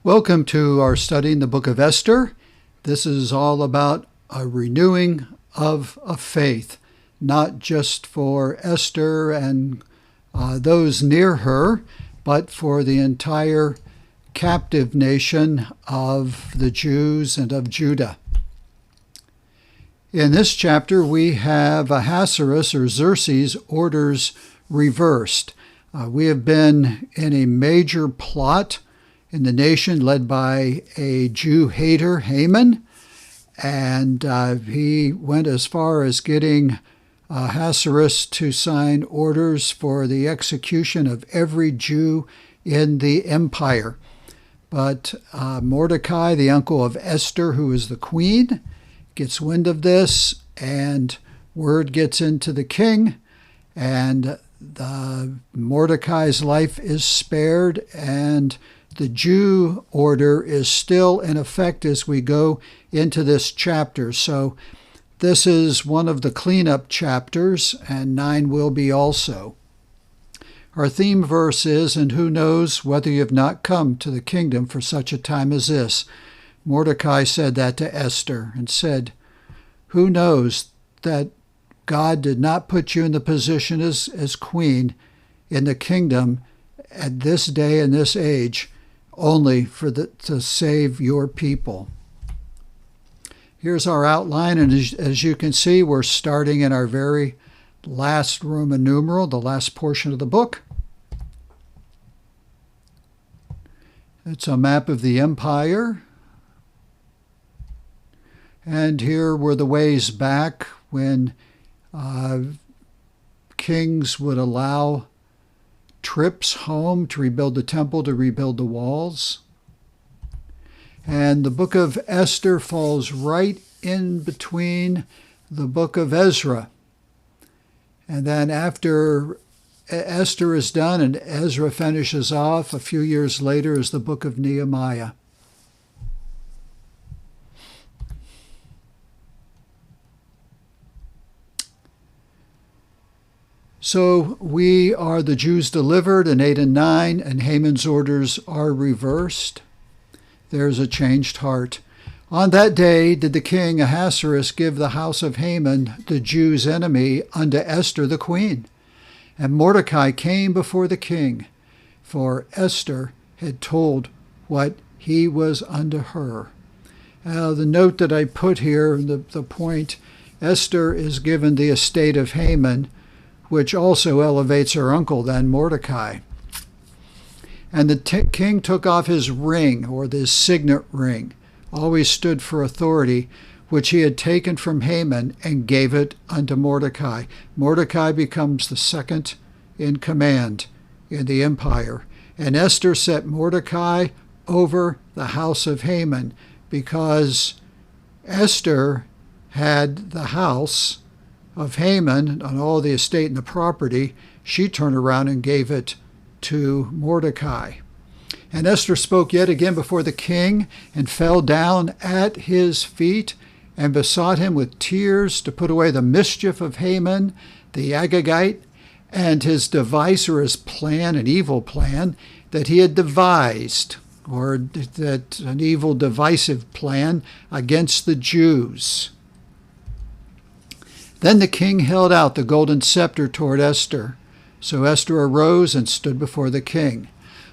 Welcome to our study in the book of Esther. This is all about a renewing of a faith, not just for Esther and those near her, but for the entire captive nation of the Jews and of Judah. In this chapter, we have Ahasuerus or Xerxes' orders reversed. We have been in a major plot in the nation led by a Jew hater, Haman, and he went as far as getting Ahasuerus to sign orders for the execution of every Jew in the empire. But Mordecai, the uncle of Esther, who is the queen, gets wind of this, and word gets into the king, and Mordecai's life is spared, and the Jew order is still in effect as we go into this chapter. So this is one of the cleanup chapters, and 9 will be also. Our theme verse is, "And who knows whether you have not come to the kingdom for such a time as this?" Mordecai said that to Esther and said, "Who knows that God did not put you in the position as queen in the kingdom at this day and this age only to save your people?" Here's our outline, and as you can see, we're starting in our very last Roman numeral, the last portion of the book. It's a map of the empire. And here were the ways back when kings would allow trips home to rebuild the temple, to rebuild the walls. And the book of Esther falls right in between the book of Ezra. And then after Esther is done and Ezra finishes off, a few years later is the book of Nehemiah. So we are the Jews delivered in 8 and 9, and Haman's orders are reversed. There's a changed heart. On that day did the king Ahasuerus give the house of Haman, the Jews' enemy, unto Esther the queen. And Mordecai came before the king, for Esther had told what he was unto her. The note that I put here, the point, Esther is given the estate of Haman, which also elevates her uncle then, Mordecai. And the king took off his ring, or his signet ring, always stood for authority, which he had taken from Haman, and gave it unto Mordecai. Mordecai becomes the second in command in the empire. And Esther set Mordecai over the house of Haman, because Esther had the house of Haman and all the estate and the property. She turned around and gave it to Mordecai. And Esther spoke yet again before the king, and fell down at his feet, and besought him with tears to put away the mischief of Haman the Agagite, and his device, or his plan, an evil plan that he had devised, or that an evil divisive plan against the Jews. Then the king held out the golden scepter toward Esther. So Esther arose and stood before the king.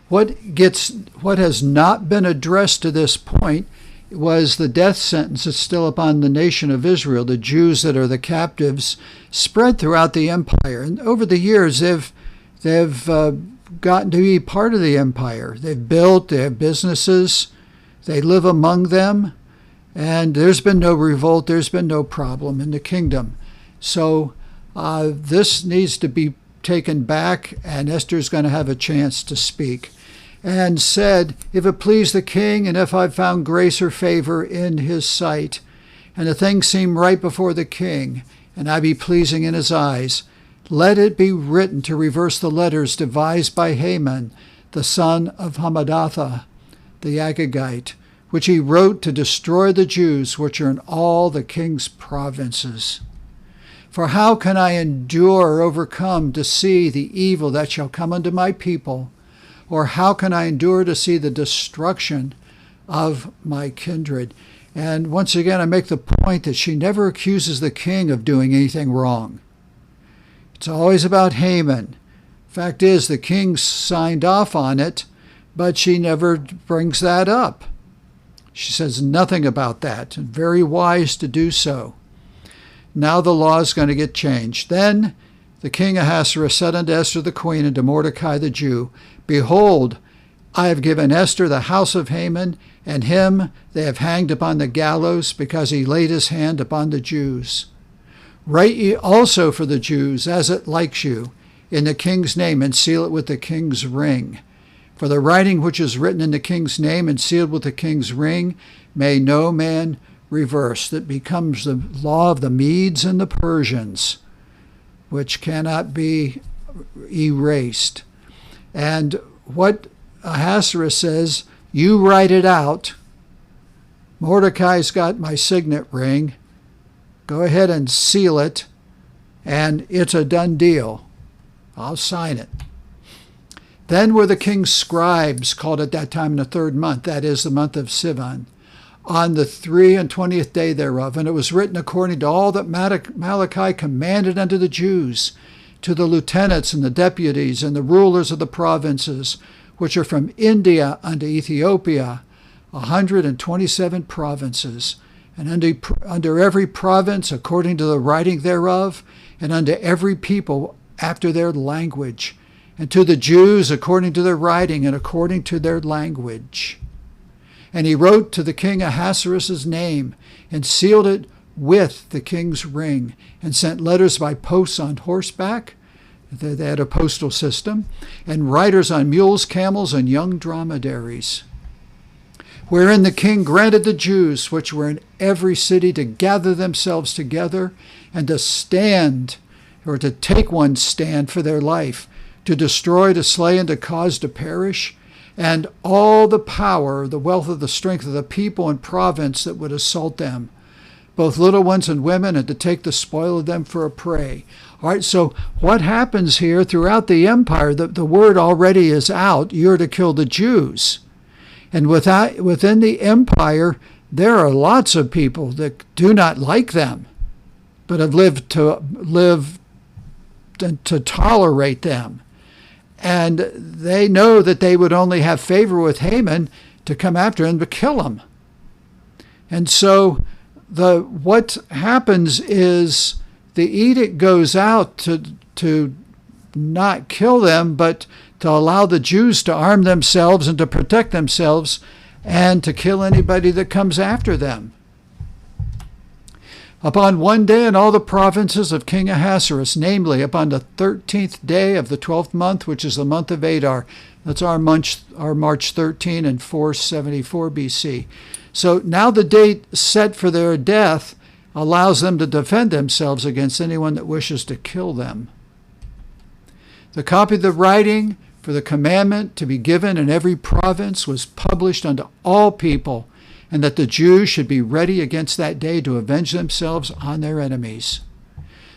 What has not been addressed to this point was the death sentence that's still upon the nation of Israel, the Jews that are the captives spread throughout the empire. And over the years, they've gotten to be part of the empire. They've built, they have businesses, they live among them, and there's been no revolt, there's been no problem in the kingdom. So this needs to be taken back, and Esther's going to have a chance to speak. And said, "If it please the king, and if I found grace or favor in his sight, and the thing seem right before the king, and I be pleasing in his eyes, let it be written to reverse the letters devised by Haman, the son of Hammedatha, the Agagite, which he wrote to destroy the Jews which are in all the king's provinces. For how can I endure or overcome to see the evil that shall come unto my people? Or how can I endure to see the destruction of my kindred? And once again, I make the point that she never accuses the king of doing anything wrong. It's always about Haman. Fact is, the king signed off on it, but she never brings that up. She says nothing about that, and very wise to do so. Now the law is going to get changed. Then the king Ahasuerus said unto Esther the queen and to Mordecai the Jew, Behold, I have given Esther the house of Haman, and him they have hanged upon the gallows, because he laid his hand upon the Jews. Write ye also for the Jews, as it likes you, in the king's name, and seal it with the king's ring. For the writing which is written in the king's name and sealed with the king's ring may no man reverse. That becomes the law of the Medes and the Persians, which cannot be erased. And what Ahasuerus says, you write it out. Mordecai's got my signet ring. Go ahead and seal it, and it's a done deal. I'll sign it. Then were the king's scribes called at that time in the 3rd month, that is the month of Sivan, on the 23rd day thereof. And it was written according to all that Malachi commanded unto the Jews, to the lieutenants and the deputies and the rulers of the provinces, which are from India unto Ethiopia, 127 provinces, and under every province according to the writing thereof, and unto every people after their language, and to the Jews according to their writing and according to their language. And he wrote to the king Ahasuerus' name, and sealed it with the king's ring, and sent letters by posts on horseback. They had a postal system, and riders on mules, camels, and young dromedaries. Wherein the king granted the Jews which were in every city to gather themselves together, and to stand, or to take one stand for their life, to destroy, to slay, and to cause to perish, and all the power, the wealth of the strength of the people and province that would assault them, both little ones and women, and to take the spoil of them for a prey. All right, so what happens here throughout the empire, the word already is out, you're to kill the Jews. And within the empire, there are lots of people that do not like them, but have lived to tolerate them. And they know that they would only have favor with Haman to come after him to kill him. And so what happens is the edict goes out to not kill them, but to allow the Jews to arm themselves and to protect themselves and to kill anybody that comes after them. Upon one day in all the provinces of King Ahasuerus, namely upon the 13th day of the 12th month, which is the month of Adar. That's our March 13 and 474 BC. So now the date set for their death allows them to defend themselves against anyone that wishes to kill them. The copy of the writing for the commandment to be given in every province was published unto all people, and that the Jews should be ready against that day to avenge themselves on their enemies.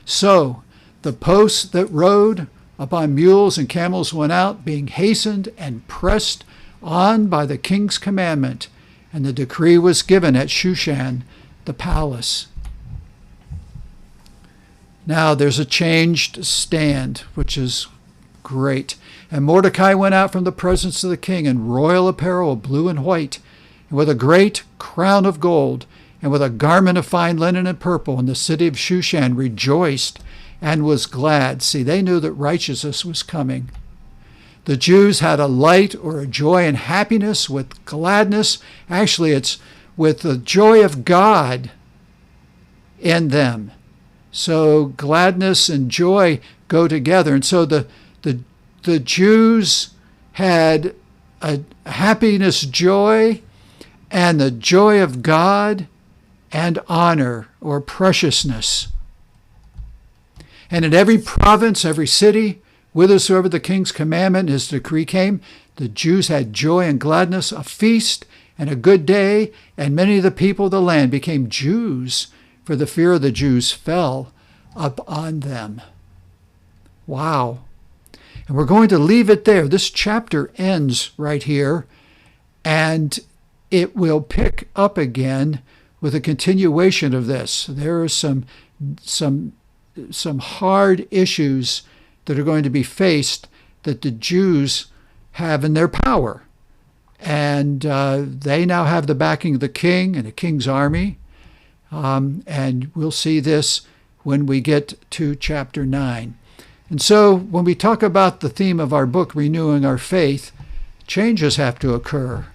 So the posts that rode upon mules and camels went out, being hastened and pressed on by the king's commandment, and the decree was given at Shushan, the palace. Now there's a changed stand, which is great. And Mordecai went out from the presence of the king in royal apparel of blue and white, and with a great crown of gold, and with a garment of fine linen and purple. And the city of Shushan rejoiced and was glad. See, they knew that righteousness was coming. The Jews had a light or a joy and happiness with gladness. Actually, it's with the joy of God in them. So gladness and joy go together. And so the Jews had a happiness, joy, and the joy of God and honor or preciousness. And in every province, every city, whithersoever the king's commandment and his decree came, the Jews had joy and gladness, a feast and a good day, and many of the people of the land became Jews, for the fear of the Jews fell upon them. Wow. And we're going to leave it there. This chapter ends right here, and it will pick up again with a continuation of this. There are some hard issues that are going to be faced that the Jews have in their power. And they now have the backing of the king and the king's army. And we'll see this when we get to chapter 9. And so when we talk about the theme of our book, Renewing Our Faith, changes have to occur.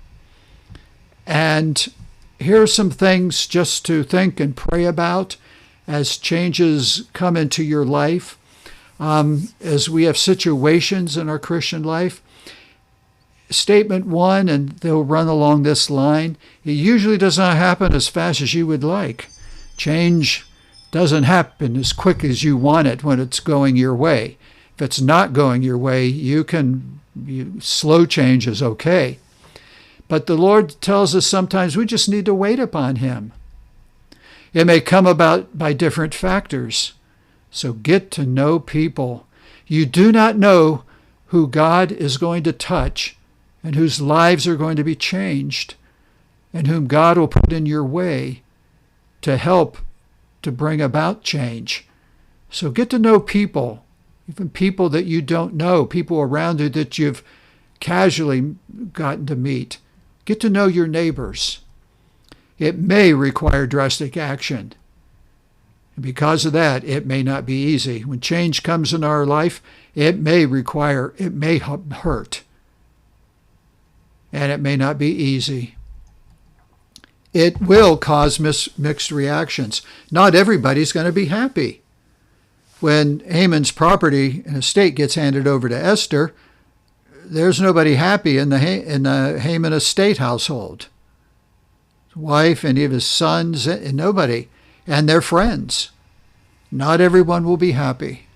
And here are some things just to think and pray about as changes come into your life. As we have situations in our Christian life. Statement 1, and they'll run along this line, it usually does not happen as fast as you would like. Change doesn't happen as quick as you want it when it's going your way. If it's not going your way, slow change is okay. But the Lord tells us sometimes we just need to wait upon him. It may come about by different factors. So get to know people. You do not know who God is going to touch and whose lives are going to be changed and whom God will put in your way to help to bring about change. So get to know people, even people that you don't know, people around you that you've casually gotten to meet. Get to know your neighbors. It may require drastic action. And because of that, it may not be easy. When change comes in our life, it may hurt. And it may not be easy. It will cause mixed reactions. Not everybody's going to be happy. When Haman's property and estate gets handed over to Esther, there's nobody happy in the Haman estate household. His wife, any of his sons, and nobody. And their friends. Not everyone will be happy.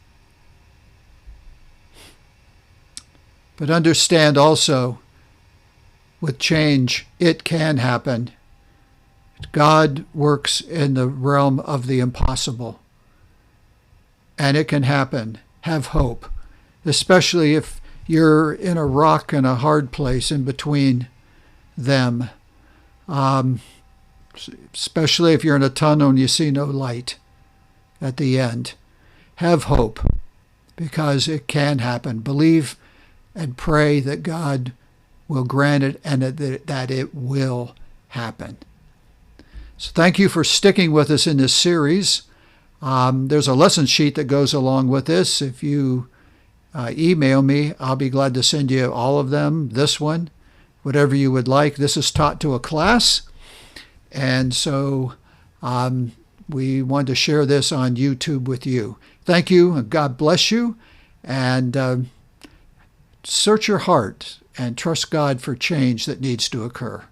But understand also, with change, it can happen. God works in the realm of the impossible. And it can happen. Have hope, especially if you're in a rock and a hard place in between them. Especially if you're in a tunnel and you see no light at the end. Have hope, because it can happen. Believe and pray that God will grant it and that it will happen. So thank you for sticking with us in this series. There's a lesson sheet that goes along with this. If you email me, I'll be glad to send you all of them, this one, whatever you would like. This is taught to a class. And so we want to share this on YouTube with you. Thank you, and God bless you. And search your heart and trust God for change that needs to occur.